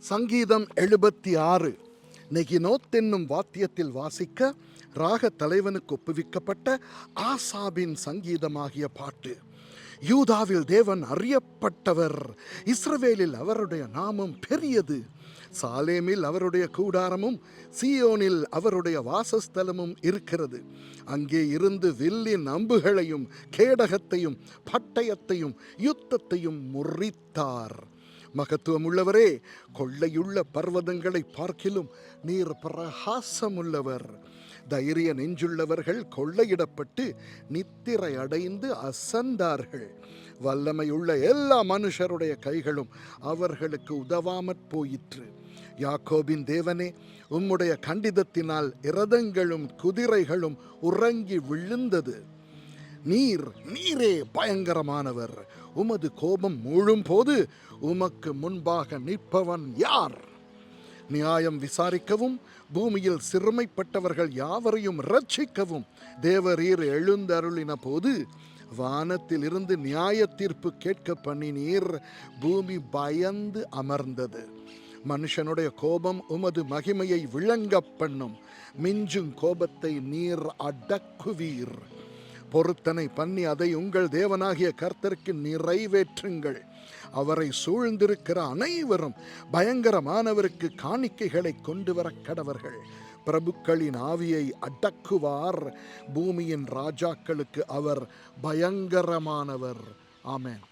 சங்கீதம் 76 நெகினோத் என்னும் வாத்தியத்தில் வாசிக்க ராக தலைவனுக்கு ஒப்புவிக்கப்பட்ட ஆசாபின் சங்கீதமாகிய பாட்டு. யூதாவில் தேவன் அறியப்பட்டவர், இஸ்ரவேலில் அவருடைய நாமம் பெரியது. சாலேமில் அவருடைய கூடாரமும் சீயோனில் அவருடைய வாசஸ்தலமும் இருக்கிறது. அங்கே இருந்து வில்லின் அம்புகளையும் கேடகத்தையும் பட்டயத்தையும் யுத்தத்தையும் முறித்தார். மகத்துவம் உள்ளவரே, கொள்ளையுள்ள பர்வதங்களை பார்க்கிலும் நீர் பிரகாசமுள்ளவர். தைரிய நெஞ்சுள்ளவர்கள் கொள்ளையிடப்பட்டு நித்திரை அடைந்து அசந்தார்கள். வல்லமையுள்ள எல்லா மனுஷருடைய கைகளும் அவர்களுக்கு உதவாமற் போயிற்று. யாக்கோபின் தேவனே, உம்முடைய கண்டிதத்தினால் இரதங்களும் குதிரைகளும் உறங்கி விழுந்தது. நீரே பயங்கரமானவர். உமது கோபம் மூழும் போது உமக்கு முன்பாக நிற்பவன் யார்? நியாயம் விசாரிக்கவும் பூமியில் சிறுமைப்பட்டவர்கள் யாவரையும் இரட்சிக்கவும் தேவரீர் எழுந்தருளின போது வானத்தில் இருந்து நியாய தீர்ப்பு கேட்க பண்ணினீர். பூமி பயந்து அமர்ந்தது. மனுஷனுடைய கோபம் உமது மகிமையை விளங்க பண்ணும். மிஞ்சும் கோபத்தை நீர் அடக்குவீர். பொருத்தனை பண்ணி அதை உங்கள் தேவனாகிய கர்த்தருக்கு நிறைவேற்றுங்கள். அவரை சூழ்ந்திருக்கிற அனைவரும் பயங்கரமானவருக்கு காணிக்கைகளை கொண்டு வர கடவர்கள். பிரபுக்களின் ஆவியை அடக்குவார். பூமியின் ராஜாக்களுக்கு அவர் பயங்கரமானவர். ஆமென்.